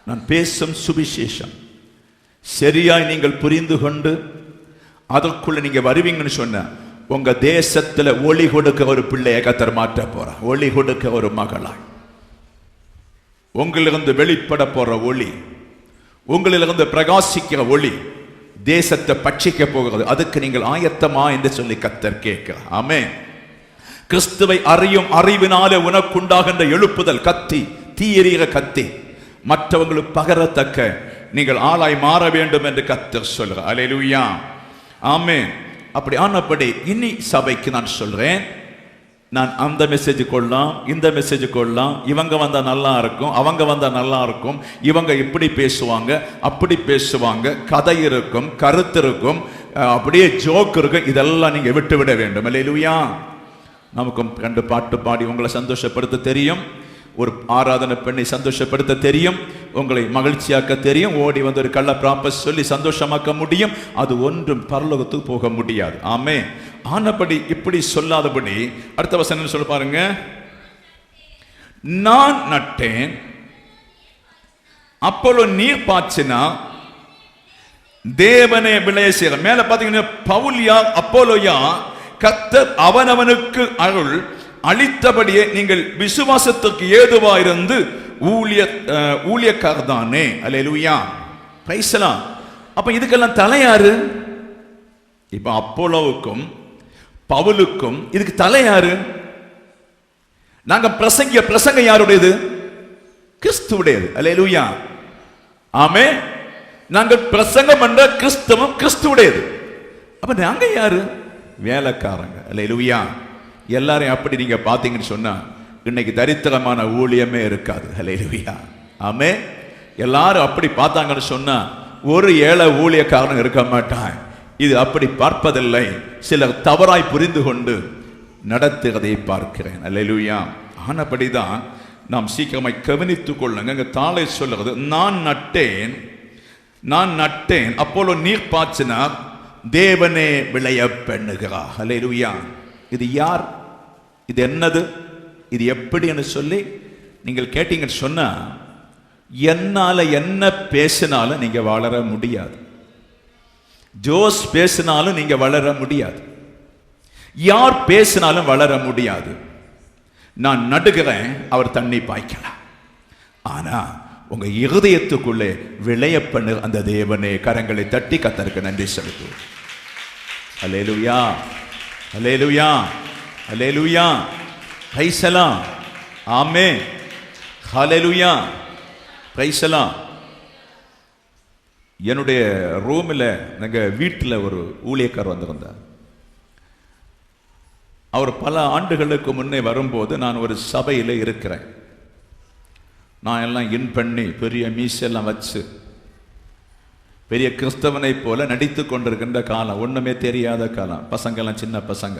நான் பேசும் சுவிசேஷம் சரியாய் நீங்கள் புரிந்து கொண்டு அதற்குள்ள நீங்க வருவீங்கன்னு சொன்ன உங்க தேசத்துல ஒளி கொடுக்க ஒரு பிள்ளையை கர்த்தர் மாற்ற போற, ஒளி கொடுக்க ஒரு மகளாய், உங்களிலிருந்து வெளிப்பட போற ஒளி, உங்களிலிருந்து பிரகாசிக்கிற ஒளி தேசத்தை பட்சிக்க போகிறது. அதுக்கு நீங்கள் ஆயத்தமா என்று சொல்லி கர்த்தர் கேட்கிறார். ஆமென். கிறிஸ்துவை அறியும் அறிவினாலே உனக்குண்டாகின்ற எழுப்புதல் கத்தி, தீயெறிகிற கத்தி, மற்றவங்களுக்கு பகரத்தக்க நீங்கள் ஆளாய் மாற வேண்டும் என்று கர்த்தர் சொல்கிறார். அல்லேலூயா, ஆமென். அப்படி ஆனபடி இனி சபைக்கு நான் சொல்றேன், நான் அந்த மெசேஜ் கொள்ளலாம், இந்த மெசேஜ் கொள்ளலாம், இவங்க வந்தா நல்லா இருக்கும், அவங்க வந்தா நல்லா இருக்கும், இவங்க இப்படி பேசுவாங்க அப்படி பேசுவாங்க, கதை இருக்கும், கருத்து இருக்கும், அப்படியே ஜோக் இருக்கும், இதெல்லாம் நீங்க விட்டு விட வேண்டும். அல்லேலூயா. நமக்கும் 2 பாட்டு பாடி உங்களை சந்தோஷப்படுத்த தெரியும், ஒரு ஆராதனை பெண்ணை சந்தோஷப்படுத்த தெரியும், உங்களை மகிழ்ச்சியாக்க தெரியும், ஓடி வந்து ஒரு கள்ள ப்ராப்பஸ் சொல்லி சந்தோஷமாக்க முடியும். அது ஒன்றும் பரலோகத்துக்கு போக முடியாது. ஆமென். ஆனபடி இப்படி சொல்லாதபடி அடுத்த வசனம் சொல்ல பாருங்க. நான் நட்டேன், அப்போலோ நீர் பாய்ச்சினா, தேவனே விளைய செய்ய. மேல பாத்தீங்கன்னா பவுல் யார், அப்போலோ யார்? கர்த்தர் அவனவனுக்கு அருள் அளித்தபடியே நீங்கள் விசுவாசத்துக்கு ஏதுவாயிருந்து ஊழியக்காரர் தானே. அல்லேலூயா, பிரைஸ் தி லார்ட். அப்ப இதுக்கெல்லாம் தலையாரு? இப்ப அப்போலோவுக்கும் பவுலுக்கும் இதுக்கு தலையாரு? நாங்க பிரசங்க யாருடையது? கிறிஸ்துவுடையது. அல்லேலூயா, ஆமென். நாங்கள் பிரசங்கம் என்ற கிறிஸ்துவும் கிறிஸ்துவுடையது. அப்ப நாங்க யாரு? வேலைக்காரங்க. அல்லேலூயா. எல்லாரையும் அப்படி நீங்க பாத்தீங்கன்னு சொன்னா இன்னைக்கு தரித்திரமான ஊழியமே இருக்காது. அல்லேலூயா, ஆமென். எல்லாரும் அப்படி பார்த்தாங்கன்னு சொன்னா ஒரு ஏழை ஊழியக்காரன் இருக்க மாட்டான். இது அப்படி பார்ப்பதில்லை, சிலர் தவறாய் புரிந்து கொண்டு நடத்துகிறதை பார்க்கிறேன். அல்லேலூயா. ஆனபடிதான் நாம் சீக்கிரமாய் கவனித்துக் கொள்ளுங்க. தாளை சொல்லுறது, நான் நட்டேன் அப்போலோ நீர் பாய்ச்சினார், தேவனே விளைய பண்ணுகிறார். அல்லேலூயா. இது யார்? இது என்னது? இது எப்படின்னு சொல்லி நீங்கள் கேட்டீங்கன்னு சொன்னா என்னால என்ன பேசினாலும் நீங்க வளர முடியாது. ஜோஸ் பேசினாலும் நீங்க வளர முடியாது. யார் பேசினாலும் வளர முடியாது. நான் நடுகிறேன், அவர் தண்ணி பாய்க்கலாம். ஆனா உங்க இருதயத்துக்குள்ளே விளைய பண்ணு அந்த தேவனே. கரங்களை தட்டி கர்த்தருக்கு நன்றி செலுத்து. Hallelujah, hallelujah, hallelujah, praise the Lord, amen, hallelujah, praise the Lord. என்னுடைய ரூமில் எங்கள் வீட்டில் ஒரு ஊழியக்காரர் வந்திருந்தார். அவர் பல ஆண்டுகளுக்கு முன்னே வரும்போது நான் ஒரு சபையில் இருக்கிறேன். நான் எல்லாம் இன் பண்ணி பெரிய மீசெல்லாம் வச்சு பெரிய கிறிஸ்தவனை போல நடித்து கொண்டிருக்கின்ற காலம், ஒண்ணுமே தெரியாத காலம். பசங்கெல்லாம் சின்ன பசங்க.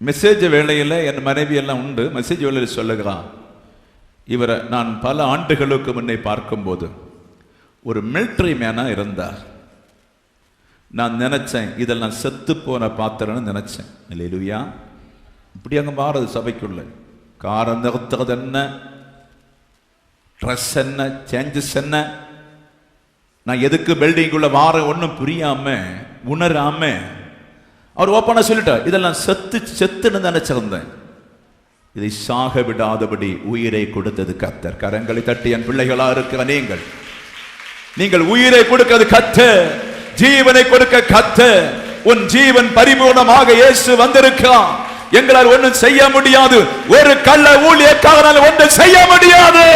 மெசேஜ் வேளையில் என் மனைவி எல்லாம் உண்டு. மெசேஜ் வேளையில் சொல்லுகிறான், இவரை நான் பல ஆண்டுகளுக்கு முன்னே பார்க்கும்போது ஒரு மிலிட்டரி மேனா இருந்தார். நான் நினைச்சேன் இதெல்லாம் செத்து போன பாத்திரம்னு நினைச்சேன். அல்லேலூயா. இப்படி அங்கே மாறுது சபைக்குள்ள. காரம் நிறுத்துறது என்ன, ட்ரெஸ் என்ன, சேஞ்சஸ் என்ன, நான் எதுக்கு பில்டிங்குள்ள வார ஒன்றும் புரியாம உணராம அவர் ஓப்பனா சொல்லிட்டார், இதெல்லாம் செத்துன்னு நினைச்சிருந்தேன். இதை சாக விடாதபடி உயிரை கொடுத்தது கர்த்தர். கரங்களை தட்டி என் பிள்ளைகளா இருக்கிற நீங்கள் உயிரை கொடுக்கிறது கர்த்தர், ஜீவனை கொடுக்க கர்த்தர். உன் ஜீவன் பரிபூர்ணமாக இயேசு வந்திருக்கிறார். எங்களால் ஒன்றும் செய்ய முடியாது. ஒரு கள்ள ஊழியக்காரனால் ஒன்றும் செய்ய முடியாது.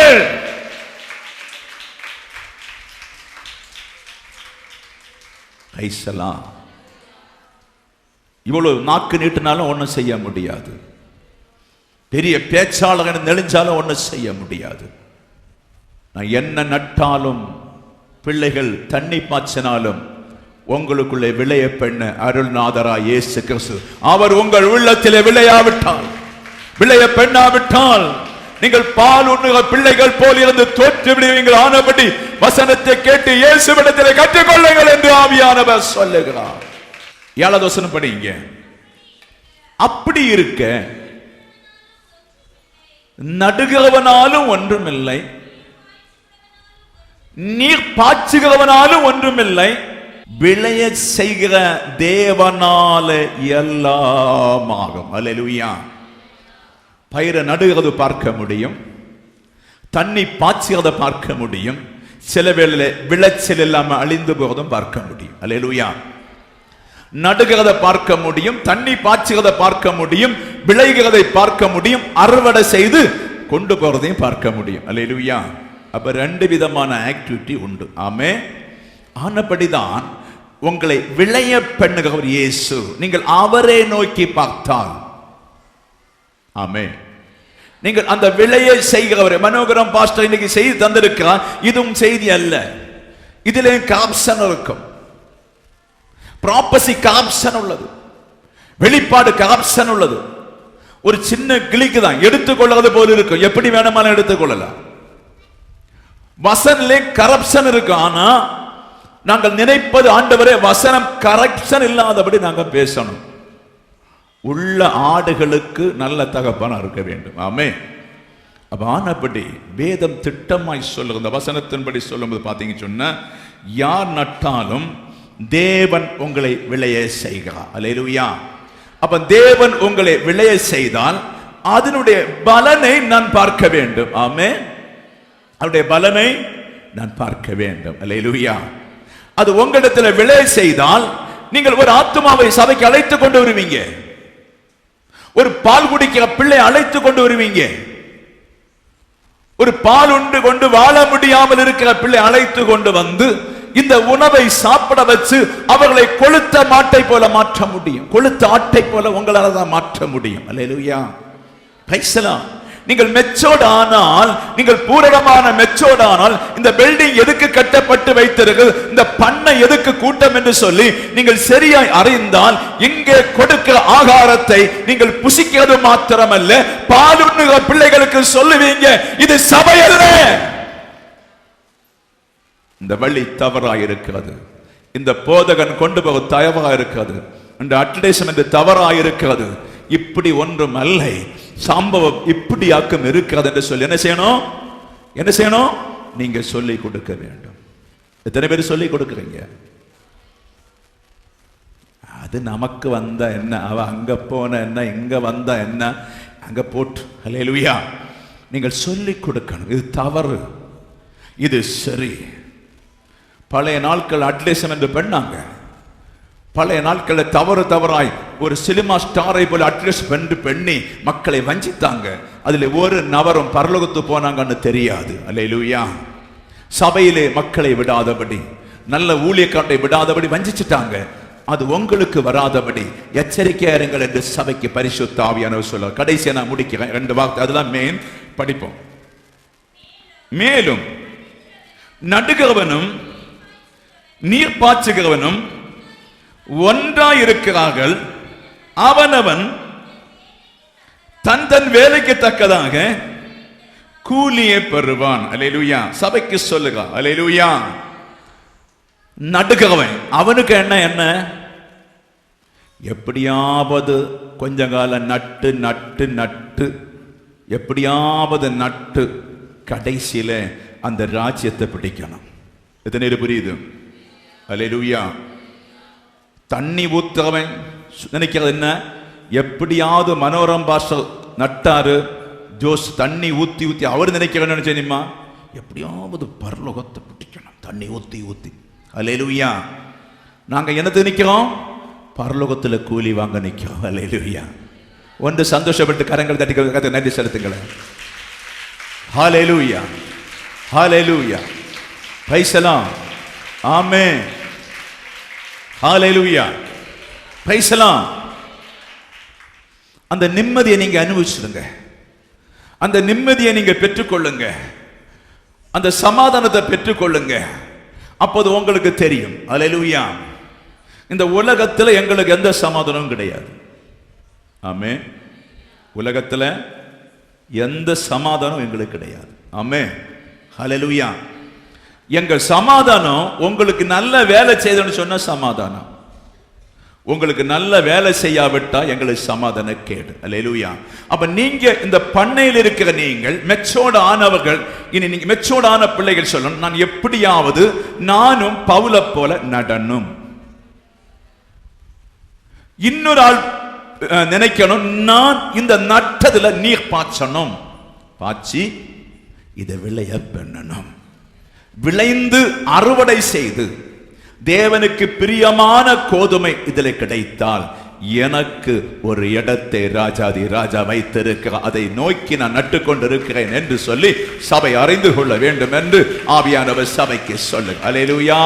இவ்வளவு நாக்கு நீட்டினாலும் ஒன்றும் செய்ய முடியாது. பெரிய பேச்சாளர் நெளிஞ்சாலும் ஒன்றும் செய்ய முடியாது. நான் என்ன நட்டாலும் பிள்ளைகள் தண்ணி பாய்ச்சினாலும் உங்களுக்குள்ளே விளைய பெண்ண அருள்நாதரா இயேசு கிறிஸ்து அவர் உங்கள் உள்ளத்திலே விளையாவிட்டால், விளைய பெண்ணாவிட்டால் நீங்கள் பால் உண்ணுகிற பிள்ளைகள் போல் இருந்து தோற்று விடுவீங்கள். ஆனபடி வசனத்தை கேட்டு இயேசுவிடத்திலே கற்றுக்கொள்ளுங்கள் என்று ஆவியானவர் சொல்லுகிறார். 7வது வசனம் படிங்க. அப்படி இருக்க நடுகிறவனாலும் ஒன்றுமில்லை, நீர் பாய்ச்சுகிறவனாலும் ஒன்றுமில்லை, விளைய செய்கிற தேவனால எல்லாமாகும். அல்லேலூயா. பயிரை நடுகிறது பார்க்க முடியும், தண்ணி பாய்ச்சுகிறத பார்க்க முடியும், சில வேளையில விளைச்சல் இல்லாம அழிந்து போகிறதும் பார்க்க முடியும். அல்லேலூயா. நடுகிறத பார்க்க முடியும், தண்ணி பாய்ச்சுகிறத பார்க்க முடியும், விளைகிறதை பார்க்க முடியும், அறுவடை செய்து கொண்டு போறதையும் பார்க்க முடியும். அல்லேலூயா. அப்ப ரெண்டு விதமான ஆக்டிவிட்டி உண்டு. ஆமே. ஆனபடிதான் உங்களை விளைய பண்ணுகிறவர் இயேசு. நீங்கள் அவரை நோக்கி பார்த்தால், ஆமே, நீங்கள் அந்த விளையை செய்கிறவரை. மனோகரம் பாஸ்டர் இன்னைக்கு செய்தி தந்திருக்கிறார். இதுவும் செய்தி அல்ல, இதிலே கரப்ஷன் இருக்கும். ப்ராப்பசி கரப்ஷன் உள்ளது, வெளிப்பாடு கரப்ஷன் உள்ளது. ஒரு சின்ன கிளிக்கு தான் எடுத்துக்கொள்வது போல இருக்கும், எப்படி வேணுமாலும் எடுத்துக்கொள்ளலாம். வசனிலே கரப்ஷன் இருக்கு. ஆனா நாங்கள் நினைப்பது, ஆண்டவரே வசனம் கரப்ஷன் இல்லாதபடி நாங்கள் பேசணும். உள்ள ஆடுகளுக்கு நல்ல தகப்பனா இருக்க வேண்டும். ஆமே. அப்ப ஆனபடி வேதம் திட்டமாய் சொல்லுங்க. இந்த வசனத்தின்படி சொல்லும்போது பாத்தீங்க சொன்னா, யார் நட்டாலும் தேவன் உங்களை விளைய செய்கிறார். அல்லேலூயா. அப்ப தேவன் உங்களை விளைய செய்தால் அதனுடைய பலனை நான் பார்க்க வேண்டும். ஆமே. அவருடைய பலனை நான் பார்க்க வேண்டும். அல்லேலூயா. அது உங்களிடத்தில் விளைய செய்தால் நீங்கள் ஒரு ஆத்துமாவை சபைக்கு அழைத்து கொண்டு வருவீங்க, ஒரு பால் குடிக்கிற பிள்ளை அழைத்து கொண்டு வருவீங்க, ஒரு பால் உண்டு கொண்டு வாழ முடியாமல் இருக்கிற பிள்ளை அழைத்து கொண்டு வந்து இந்த உணவை சாப்பிட வச்சு அவர்களை கொழுத்த மாட்டை போல மாற்ற முடியும், கொழுத்த ஆட்டை போல உங்களால் தான் மாற்ற முடியும். அல்லேலூயா. Praise the Lord. நீங்கள் மெச்சோர்ட் ஆனால், நீங்கள் பூரணமான மெச்சோர்ட் ஆனால், இந்த பில்டிங் எதுக்கு கட்டப்பட்டு வைத்திருக்கு, இந்த பண்ணை எதுக்கு கூட்டம் என்று சொல்லி நீங்கள் சரியாய் அறிந்தால், இங்கே கொடுக்கிற ஆகாரத்தை நீங்கள் புசிக்கிறது மாத்திரமல்ல, பாலுண்ணுகிற பிள்ளைகளுக்கு சொல்லுவீங்க, இது சபை அல்ல, இந்த வழி தவறாயிருக்கிறது, இந்த போதகன் கொண்டு போக தயவாயிருக்கிறது, இந்த அட்வர்டைஸ்மென்ட் தவறாயிருக்கிறது, இப்படி ஒன்றும் அல்ல, சம்பவம் இப்படி ஆக்கம் இருக்கிறது என்று சொல்லி என்ன செய்யணும்? என்ன செய்யணும்? நீங்க சொல்லிக் கொடுக்க வேண்டும். எத்தனை பேர் சொல்லிக் கொடுக்குறீங்க? அது நமக்கு வந்தா என்ன, அவ அங்க போன என்ன, இங்க வந்தா என்ன, அங்க போட்டு. அல்லேலூயா. நீங்கள் சொல்லிக் கொடுக்கணும். இது தவறு, இது சரி. பழைய நாட்கள் அட்வர்டைஸ்மென்ட் பண்ணாங்க, பழைய நாட்களில் தவறு தவறாய் ஒரு சினிமா ஸ்டாரை போல அட்வர்டைஸ்மென்ட் பண்ணி மக்களை வஞ்சித்தாங்க. அதுல ஒரு நபரும் பரலோகத்து போனாங்கன்னு தெரியாது. அல்லேலூயா. சபையிலே மக்களை விடாதபடி, நல்ல ஊழியக்காரரை விடாதபடி வஞ்சிச்சிட்டாங்க. அது உங்களுக்கு வராதபடி எச்சரிக்கையா இருங்கள் என்று சபைக்கு பரிசுத்த ஆவியானவர் சொல்றார். கடைசியா நான் முடிக்கிறேன், ரெண்டு வார்த்தை, அதுதான் மெயின், படிப்போம். மேலும் நடுகிறவனும் நீர் பாய்ச்சுகிறவனும் ஒன்றாயிருக்கிறார்கள், அவனவன் தன் தன் வேலைக்கு தக்கதாக கூலியை பெறுவான். அல்லேலூயா. சபைக்கு சொல்லுங்க. அல்லேலூயா. நடுகிறவன் அவனுக்கு என்ன என்ன, எப்படியாவது கொஞ்ச காலம் நட்டு நட்டு நட்டு எப்படியாவது நட்டு கடைசியில அந்த ராஜ்யத்தை பிடிக்கணும். எத்தனை பேர் புரியுது? அல்லேலூயா. தண்ணி ஊத்துறவன் நினைக்கிறது என்ன, எப்படியாவது மனோரம் பாஸ்டர் நட்டாரு ஜோஸ் தண்ணி ஊத்தி ஊத்தி, அவர் நினைக்கிறேன்னு நினைச்சேனிமா, எப்படியாவது பரலோகத்தை பிடிக்கணும் தண்ணி ஊத்தி ஊத்தி. அல்லேலூயா. நாங்க என்னது நிக்கிறோம்? பரலோகத்துல கூலி வாங்க நிக்கிறோம். அல்லேலூயா. ஒன்று சந்தோஷப்பட்டு கரங்கள் தட்டி நன்றி செலுத்துங்களேன். Hallelujah. Hallelujah. Praise the Lord. Amen. Hallelujah. Praise the Lord. அந்த நிம்மதியை நீங்க அனுபவிச்சுடுங்க, அந்த நிம்மதியை நீங்க பெற்றுக்கொள்ளுங்க, அந்த சமாதானத்தை பெற்றுக்கொள்ளுங்க. அப்போது உங்களுக்கு தெரியும், ஹல்லேலூயா, இந்த உலகத்தில் எங்களுக்கு எந்த சமாதானமும் கிடையாது. ஆமென். உலகத்தில் எந்த சமாதானம் எங்களுக்கு கிடையாது. ஆமென். ஹல்லேலூயா. எங்கள் சமாதானம் உங்களுக்கு நல்ல வேலை செய்தோன்னு சொன்ன சமாதானம், உங்களுக்கு நல்ல வேலை செய்யாவிட்டா எங்களுக்கு சமாதான கேடு. அல்லேலூயா. அப்ப நீங்க இந்த பண்ணையில் இருக்கிற நீங்கள் மெச்சோர்ட் ஆனவர்கள், இனி நீங்க மெச்சோர்ட் ஆன பிள்ளைகள் சொல்லணும், நான் எப்படியாவது நானும் பவுல போல நடனும். இன்னொரு ஆள் நினைக்கணும், நான் இந்த நட்டதுல நீர் பாய்ச்சணும், பாய்ச்சி இதை விளைய பண்ணணும், விளைந்து அறுவடை செய்து தேவனுக்கு பிரியமான கோதுமை இதில் கிடைத்தால் எனக்கு ஒரு இடத்தை ராஜாதி ராஜா வைத்திருக்கிற, அதை நோக்கி நான் நட்டுக்கொண்டிருக்கிறேன் என்று சொல்லி சபை அறிந்து கொள்ள வேண்டும் என்று ஆவியானவர் சபைக்கு சொல்லு. அல்லேலூயா,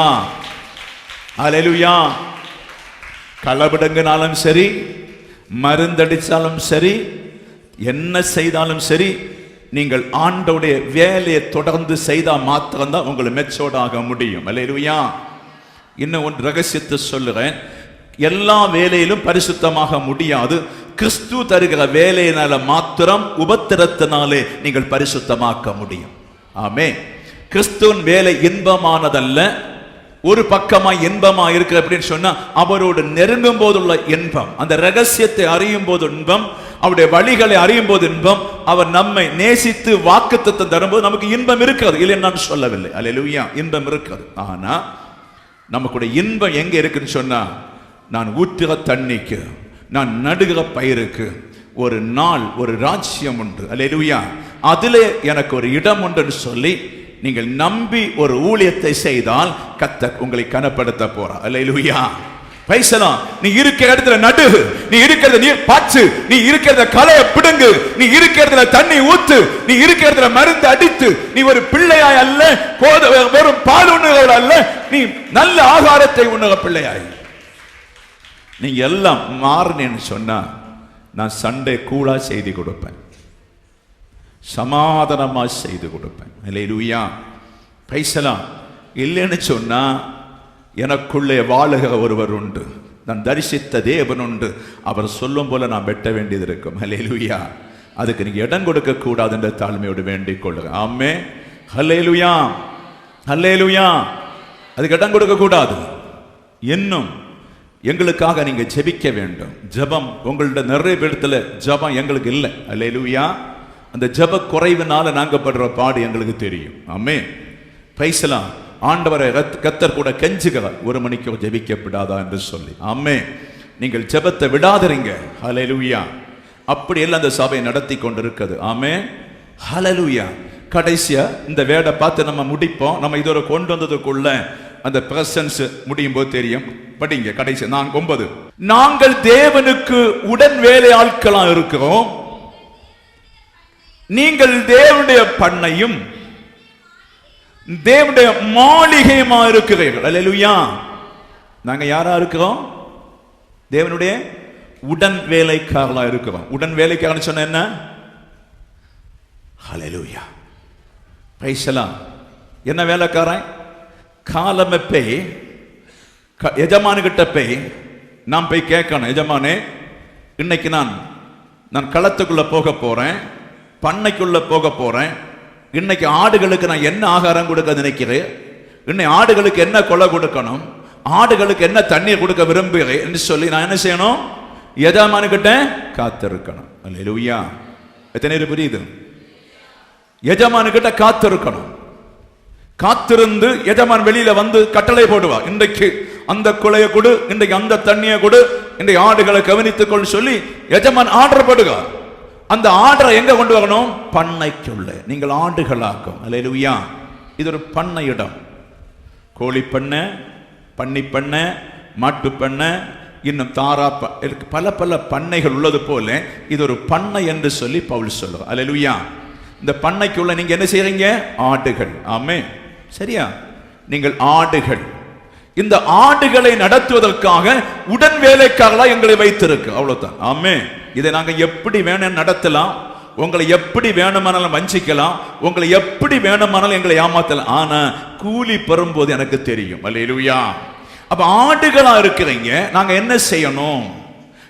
அல்லேலூயா. களவிடுங்கினாலும் சரி, மருந்தடிச்சாலும் சரி, என்ன செய்தாலும் சரி, நீங்கள் ஆண்டவுடைய வேலையை தொடர்ந்து செய்தால் மாத்திரம்தான் உங்களை மெச்சோர்ட் ஆக முடியும். அல்லேலூயா. இன்னும் ஒன்று ரகசியத்தை சொல்லுறேன், எல்லா வேலையிலும் பரிசுத்தமாக முடியாது. கிறிஸ்து தருகிற வேலையினால மாத்திரம், உபத்திரத்தினாலே நீங்கள் பரிசுத்தமாக்க முடியும். ஆமே. கிறிஸ்துவின் வேலை இன்பமானதல்ல, ஒரு பக்கமாய் இன்பமா இருக்கிற அப்படின்னு சொன்னா அவரோடு நெருங்கும் போதுள்ள இன்பம், அந்த ரகசியத்தை அறியும் போது இன்பம், அவருடைய வழிகளை அறியும் போது இன்பம், அவர் நம்மை நேசித்து வாக்குத்தத்தம் தரும்போது நமக்கு இன்பம் இருக்கிறது, இல்லை நான் சொல்லவில்லை. அல்லேலூயா, இன்பம் இருக்கிறது. ஆனா நமக்குடைய இன்பம் எங்க இருக்குன்னு சொன்னா, நான் ஊற்றுகிற தண்ணிக்கு, நான் நடுகிற பயிருக்கு ஒரு நாள் ஒரு ராஜ்யம் உண்டு. அல்லேலூயா. அதிலே எனக்கு ஒரு இடம் உண்டுன்னு சொல்லி நீங்கள் நம்பி ஒரு ஊழியத்தை செய்தால் கர்த்தர் உங்களை கனப்படுத்த போறார். அல்லேலூயா. பைசலாம். நீ இருக்கிற இடத்துல நடு, நீ இருக்கிறத நீர் பாய்ச்சு, நீ இருக்கிறத களைய பிடுங்கு, நீ இருக்கிறதுல தண்ணி ஊத்து, நீ இருக்கிறதுல மருந்து அடித்து, நீ ஒரு பிள்ளையாய் அல்ல, வெறும் பால் உண்ணுகள் அல்ல, நீ நல்ல ஆகாரத்தை உண்ணுக பிள்ளையாய். நீங்க எல்லாம் மாறினேன்னு சொன்னா நான் சண்டே கூலா செய்து கொடுப்பேன், சமாதானமா செய்து கொடுப்பேன். அல்லேலூயா. பைசலாம். இல்லைன்னு சொன்னா எனக்குள்ளே வாழுகிற ஒருவர் உண்டு, நான் தரிசித்த தேவன் உண்டு, அவர் சொல்லும் போல நான் வெட்ட வேண்டியது இருக்கும். அல்லேலூயா. அதுக்கு நீங்க இடம் கொடுக்க கூடாது என்ற தாழ்மையோடு வேண்டிக் கொள்ளுங்க. ஆமே. அல்லேலூயா, அல்லேலூயா. அதுக்கு இடம் கொடுக்க கூடாது. இன்னும் எங்களுக்காக நீங்க ஜெபிக்க வேண்டும். ஜெபம் உங்கள்ட்ட நிறைய பேர்த்துல ஜெபம் எங்களுக்கு இல்லை. அல்லேலூயா. அந்த ஜெப குறைவினால நாங்க படுற பாடு எங்களுக்கு தெரியும். ஆமே. பைசலாம். ஆண்டவரை கர்த்தர் கூட கெஞ்சுகிறார், 1 மணிக்கு ஜெபிக்கப்படாதா என்று சொல்லி. ஆமே. நீங்கள் ஜெபத்தை விடாதீங்க. ஹல்லேலூயா. அப்படி எல்லாம் அந்த சபை நடத்தி கொண்டிருக்கிறது. ஆமே. ஹல்லேலூயா. கடைசியா இந்த வேடை பார்த்து நம்ம முடிப்போம். நம்ம இதோட கொண்டு வந்ததுக்குள்ள அந்த பிரசன்ஸ் முடியும் போது தெரியும். படிங்க கடைசி 9. நாங்கள் தேவனுக்கு உடன் வேலை ஆட்களா இருக்கிறோம், நீங்கள் தேவனுடைய பண்ணையும் தேவனுடைய மாளிகையுமா இருக்கிறீர்கள். அல்லேலூயா. நாங்க யாரா இருக்கிறோம்? தேவனுடைய உடன் வேலைக்காரர்களா இருக்கிறோம். உடன் வேலைக்காரன் சொன்ன என்ன? ஹல்லேலூயா. பைசலாம். என்ன வேலைக்காரன்? காலமே போய் எஜமானுகிட்ட போய் நான் போய் கேட்கணும், எஜமானே இன்னைக்கு நான் களத்துக்குள்ள போக போறேன், பண்ணைக்குள்ள போக போறேன், இன்னைக்கு ஆடுகளுக்கு நான் என்ன ஆகாரம் கொடுக்க நினைக்கிறேன், இன்னைக்கு ஆடுகளுக்கு என்ன கொலை கொடுக்கணும், ஆடுகளுக்கு என்ன தண்ணீர் கொடுக்க விரும்புகிறேன் என்று சொல்லி நான் என்ன செய்யணும்? எஜமானுகிட்ட காத்திருக்கணும். அல்லேலூயா. எத்தனை பேர் புரியுது? எஜமானுகிட்ட காத்திருக்கணும். காத்திருந்து எஜமான் வெளியில வந்து கட்டளை போடுவா, இன்றைக்கு அந்த கொலையை கொடு, இன்றைக்கு அந்த தண்ணியை கொடு, இன்றைக்கு ஆடுகளை கவனித்துக்கொள் சொல்லி எஜமான் ஆர்டர் போடுவா. அந்த ஆர்டரை எங்க கொண்டு வரணும்? பண்ணைக்குள்ள நீங்கள் ஆடுகளாக்கும். அல்லேலூயா. இது ஒரு பண்ணை இடம். கோழி பண்ணை, பன்னி பண்ணை, மாட்டு பண்ணை, இன்னும் தாரா பல பல பண்ணைகள் உள்ளது போல இது ஒரு பண்ணை என்று சொல்லி பவுல் சொல்றார். அல்லேலூயா. இந்த பண்ணைக்குள்ள நீங்க என்ன செய்றீங்க? ஆடுகள். ஆமே. சரியா? நீங்கள் ஆடுகள். இந்த ஆடுகளை நடத்துவதற்காக உடன் வேலைக்காரர்களா எங்களை வைத்திருக்கு. அவ்வளவுதான். ஆமே. இதை நாங்க எப்படி வேணும் நடத்தலாம், உங்களை எப்படி வேணுமானாலும் வஞ்சிக்கலாம், உங்களை எப்படி வேணுமானாலும் எங்களை ஏமாத்தலாம். ஆனா கூலி பெறும்போது எனக்கு தெரியும். அல்லேலூயா. அப்ப ஆடுகளா இருக்கிறீங்க, நாங்க என்ன செய்யணும்?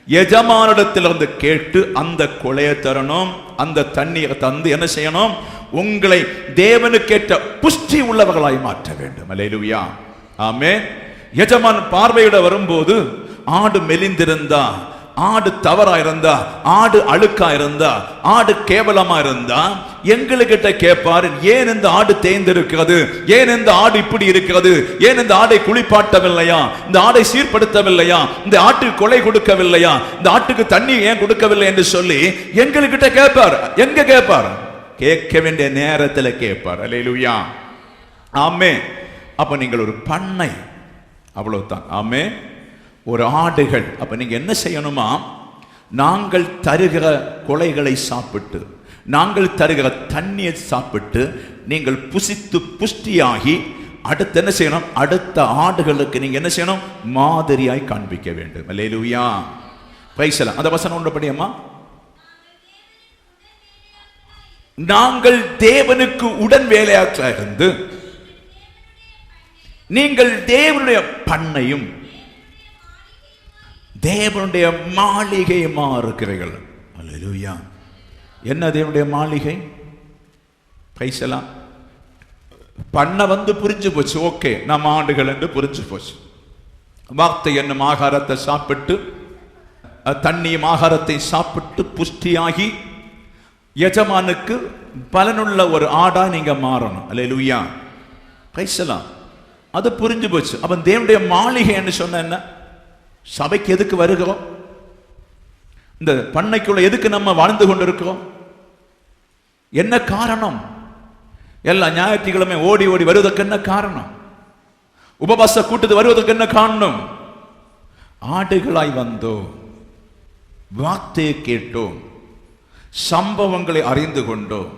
எஜமானிடத்திலிருந்து கேட்டு அந்த கொலையை தரணும், அந்த தண்ணீரை தந்து என்ன செய்யணும்? உங்களை தேவனுக்கேற்ற புஷ்டி உள்ளவர்களாய் மாற்ற வேண்டும். அல்லேலூயா. ஆமே. எஜமான் பார்வையிட வரும்போது ஆடு மெலிந்திருந்தா, ஆடு தவறா இருந்தா, ஆடு அழுக்கா இருந்தா, ஆடு கேவலமா இருந்தா எங்ககிட்ட கேட்பாரு, ஏன் இந்த ஆடு தேய்ந்திருக்கிறது, ஏன் இந்த ஆடு இப்படி இருக்கிறது, ஏன் இந்த ஆடை குளிப்பாட்டவில்லையா, இந்த ஆடை சீர்படுத்தவில்லையா, இந்த ஆட்டுக்கு கொலை கொடுக்கவில்லையா, இந்த ஆட்டுக்கு தண்ணி ஏன் கொடுக்கவில்லை என்று சொல்லி எங்ககிட்ட கேட்பார். எங்க கேட்பார்? கேட்க வேண்டிய நேரத்தில் கேட்பார். அல்லேலூயா, ஆமென். அப்ப நீங்கள் ஒரு பண்ணை, அவ்வளவுதான். ஆமென். ஒரு ஆடுகள். அப்ப நீங்க என்ன செய்யணுமா, நாங்கள் தருகிற கொலைகளை சாப்பிட்டு, நாங்கள் தருகிற தண்ணியை சாப்பிட்டு நீங்கள் புசித்து புஷ்டியாகி அடுத்து என்ன செய்யணும், அடுத்த ஆடுகளுக்கு நீங்க என்ன செய்யணும், மாதிரியாய் காண்பிக்க வேண்டும். அல்லேலூயா, பிரைஸ் எல்லாம். அந்த வசனம் ஒன்று படியம்மா. நாங்கள் தேவனுக்கு உடன் வேலையாட்களாக இருந்து நீங்கள் தேவனுடைய பண்ணையும் தேவனுடைய மாளிகையுமா இருக்கிறீர்கள். அல்லேலூயா. என்ன தேவனுடைய மாளிகை? பைசலாம் பண்ண புரிஞ்சு போச்சு. ஓகே, நம்ம ஆண்டுகள் என்று புரிஞ்சு போச்சு. வார்த்தை என்னும் ஆகாரத்தை சாப்பிட்டு, தண்ணியும் ஆகாரத்தை சாப்பிட்டு புஷ்டியாகி எஜமானுக்கு பலனுள்ள ஒரு ஆடா நீங்க மாறணும். அல்லேலூயா, பைசலாம். அது புரிஞ்சு போச்சு. அப்ப தேவனுடைய மாளிகை என்று சொன்ன என்ன? சபைக்கு எதுக்கு வருகிறோம்? இந்த பண்ணைக்குள்ள எதுக்கு நம்ம வாழ்ந்து கொண்டிருக்கிறோம்? என்ன காரணம்? எல்லா ஞாயிற்றுக்கிழமை ஓடி ஓடி வருவதற்கு என்ன காரணம்? உபவாச கூட்டத்துக்கு வருவதற்கு என்ன காரணம்? ஆடுகளாய் வந்தோம், வார்த்தையை கேட்டோம், சம்பவங்களை அறிந்து கொண்டோம்.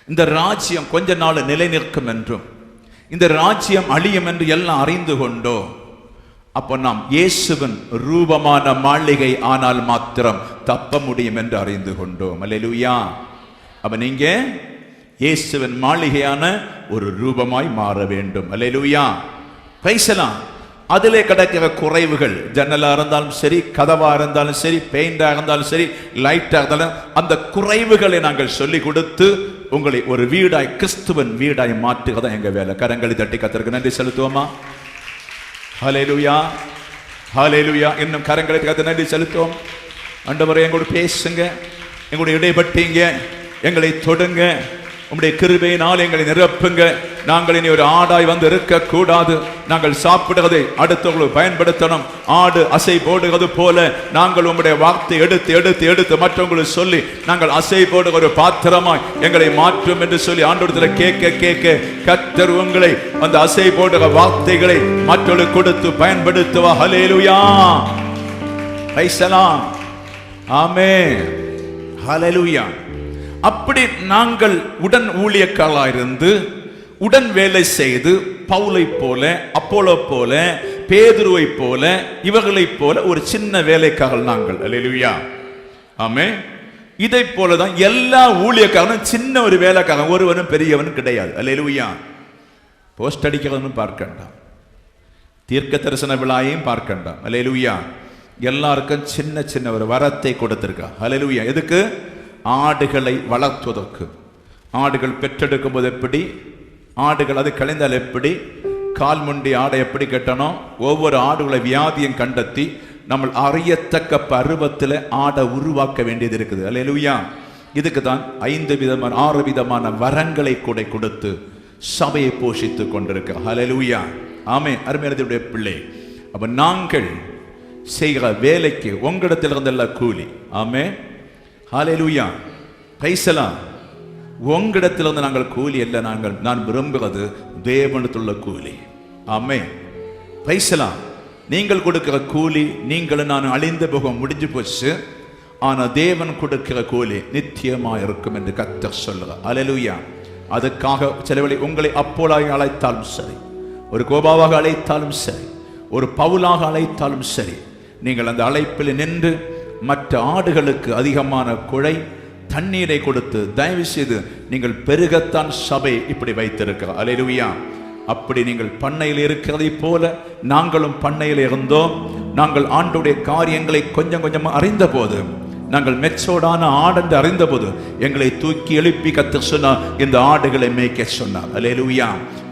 இந்த ராஜ்யம் கொஞ்ச நாள் நிலை நிற்கும் என்றும் இந்த ராஜ்யம் அழியும் என்று எல்லாம் அறிந்து கொண்டோம். அப்போ நாம் இயேசுவின் ரூபமான மாளிகை ஆனால் மாத்திரம் தப்ப முடியும் என்று அறிந்து கொண்டோம். அல்லேலூயா. அப்ப நீங்க இயேசுவின் மாளிகையான ஒரு ரூபமாய் மாற வேண்டும். அல்லேலூயா, பேசலாம். அதிலே கிடக்கிற குறைவுகள், ஜன்னலா இருந்தாலும் சரி, கதவா இருந்தாலும் சரி, பெயிண்டா இருந்தாலும் சரி, லைட்டா இருந்தாலும், அந்த குறைவுகளை நாங்கள் சொல்லிக் கொடுத்து உங்களை ஒரு வீடாய், கிறிஸ்துவன் வீடாய் மாற்றுவதான் எங்க வேலை. கரங்களை தட்டி கர்த்தருக்கு நன்றி செலுத்துவோமா? ஹல்லேலூயா, ஹல்லேலூயா. இன்னும் கரங்களை தட்டி நன்றி செலுத்துவோம். ஆண்டவரே, எங்களோட பேசுங்க, எங்களோட இடைப்பட்டீங்க, எங்களை தொடுங்க, உம்முடைய கிருபையினால் எங்களை நிரப்புங்க. நாங்கள் இனி ஒரு ஆடாய் இருக்க கூடாது. நாங்கள் சாப்பிடுவதை அடுத்தவங்களுக்கு பயன்படுத்தணும். ஆடு அசை போடுவது போல நாங்கள் உம்முடைய வார்த்தை எடுத்து எடுத்து எடுத்து மற்றவங்களுக்கு சொல்லி நாங்கள் அசை போடுகிற ஒரு பாத்திரமாய் எங்களை மாற்றும் என்று சொல்லி ஆண்டவரிடத்தில் கேட்க கேட்க கர்த்தர் உங்களை அந்த அசை போடுகிற வார்த்தைகளை மற்றவர்களுக்கு கொடுத்து பயன்படுத்துவா. ஹல்லேலூயா, பிரைஸ்-தி-லார்ட், ஆமென், ஹல்லேலூயா. அப்படி நாங்கள் உடன் ஊழியக்காரராயிருந்து உடன் வேலை செய்து பவுலை போல, அப்போலோ போல, பேதுருவை போல, இவர்களைப் போல ஒரு சின்ன வேலைக்காரர்கள் நாங்கள். அல்லேலூயா, ஆமென். இதை போலதான் எல்லா ஊழியக்காரனும் சின்ன ஒரு வேலைக்காரன், ஒருவனும் பெரியவனும் கிடையாது. அல்லேலூயா. போஸ்ட் அடிக்கிறவனும் பார்க்கண்டாம், தீர்க்க தரிசன விழாயையும் பார்க்கண்டாம். அல்லேலூயா. எல்லாருக்கும் சின்ன சின்ன ஒரு வரத்தை கொடுத்திருக்கா. அல்லேலூயா. எதுக்கு? ஆடுகளை வளர்த்துவதற்கு. ஆடுகள் பெற்றெடுக்கும் போது எப்படி, ஆடுகள் அது கழிந்தால் எப்படி, கால் முண்டி ஆடை எப்படி கட்டணும், ஒவ்வொரு ஆடுகளை வியாதியும் கண்டத்தி நம்ம அறியத்தக்க பருவத்தில் ஆடை உருவாக்க வேண்டியது இருக்குது. அல்லேலூயா. இதுக்கு தான் 5 விதமான 6 விதமான வரங்களை கூட கொடுத்து சபையை போஷித்துக் கொண்டிருக்க. அல்லேலூயா, ஆமென். அருமையானவருடைய பிள்ளை, அப்ப நாங்கள் செய்கிற வேலைக்கு உங்களிடத்தில் இருந்தெல்லாம் கூலி. ஆமென், ஹல்லேலூயா, பிரைஸ்-தி-லார்ட். உங்களிடத்திலிருந்து நாங்கள் கூலி அல்ல, நான் விரும்புகிறது தேவனிடத்துள்ள கூலி. ஆமென், பிரைஸ்-தி-லார்ட். நீங்கள் கொடுக்கிற கூலி நீங்களும் நான் அழிந்து போக முடிஞ்சு போச்சு. ஆனா தேவன் கொடுக்கிற கூலி நித்தியமா இருக்கும் என்று கர்த்தர் சொல்லுகிறார். ஹல்லேலூயா. அதுக்காக சிலவழி உங்களை அப்போலாக அழைத்தாலும் சரி, ஒரு கோபாவாக அழைத்தாலும் சரி, ஒரு பவுலாக அழைத்தாலும் சரி, நீங்கள் அந்த அழைப்பில் நின்று மற்ற ஆடுகளுக்கு அதிகமான குழை தண்ணீரை கொடுத்து தயவு செய்து நீங்கள் பெருகத்தான் சபை இப்படி வைத்திருக்கிறார். அல்லேலூயா. அப்படி நீங்கள் பண்ணையில் இருக்கிறதை போல நாங்களும் பண்ணையில் இருந்தோம். நாங்கள் ஆண்டவருடைய காரியங்களை கொஞ்சம் கொஞ்சம் அறிந்த போது நாங்கள் மெச்சோடான ஆடென்று அறிந்தபோது எங்களை தூக்கி எழுப்பி கர்த்தர் சொன்னார், இந்த ஆடுகளை மேய்க்க சொன்னார். அல்லேலூயா.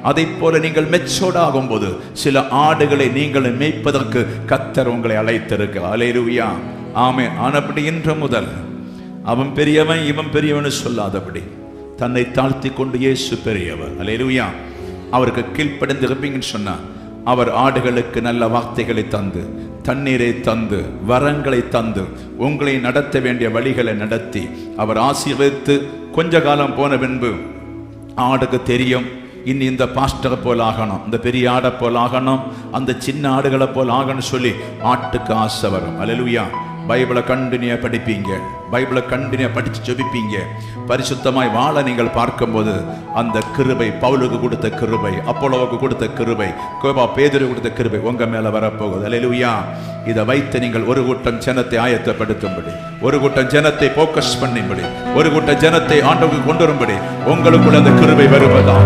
அதை போல நீங்கள் மெச்சோடாகும் போது சில ஆடுகளை நீங்கள் மேய்ப்பதற்கு கர்த்தர் உங்களை அழைத்திருக்கிறார். அல்லேலூயா. ஆமென். ஆனபடி இன்று முதல் அவன் பெரியவன் இவன் பெரியவன் சொல்லாதபடி தன்னை தாழ்த்தி கொண்டு இயேசு பெரியவர். அல்லேலூயா. அவருக்கு கீழ்ப்படிந்து இருப்பீங்கன்னு சொன்னா அவர் ஆடுகளுக்கு நல்ல வார்த்தைகளை தந்து, தண்ணீரை தந்து, வரங்களை தந்து, உங்களை நடத்த வேண்டிய வழிகளை நடத்தி அவர் ஆசீர்வதித்து கொஞ்ச காலம் போன பின்பு ஆடுக்கு தெரியும், இனி இந்த பாஸ்டரை போல் ஆகணும், இந்த பெரிய ஆடை போல் ஆகணும், அந்த சின்ன ஆடுகளை போல் ஆகணும் சொல்லி ஆட்டுக்கு ஆசை வரும். அல்லேலூயா. பைபிளை கண்டினியூ படிப்பீங்க, பைபிளை கண்டினியூ படிச்சு ஜெபிப்பீங்க. பரிசுத்தமாய் வாழ நீங்கள் பார்க்கும்போது அந்த கிருபை, பவுலுக்கு கொடுத்த கிருபை, அப்போலோவுக்கு கொடுத்த கிருபை, பேதுரு கொடுத்த கிருபை உங்க மேல வரப்போகுது. அல்லேலூயா. இதை வைத்து நீங்கள் ஒரு கூட்டம் ஜனத்தை ஆயத்தப்படுத்தும்படி, ஒரு கூட்டம் ஜனத்தை போக்கஸ் பண்ணும்படி, ஒரு கூட்டம் ஜனத்தை ஆண்டவருக்கு கொண்டு வரும்படி உங்களுக்குள்ள அந்த கிருபை வருவதா.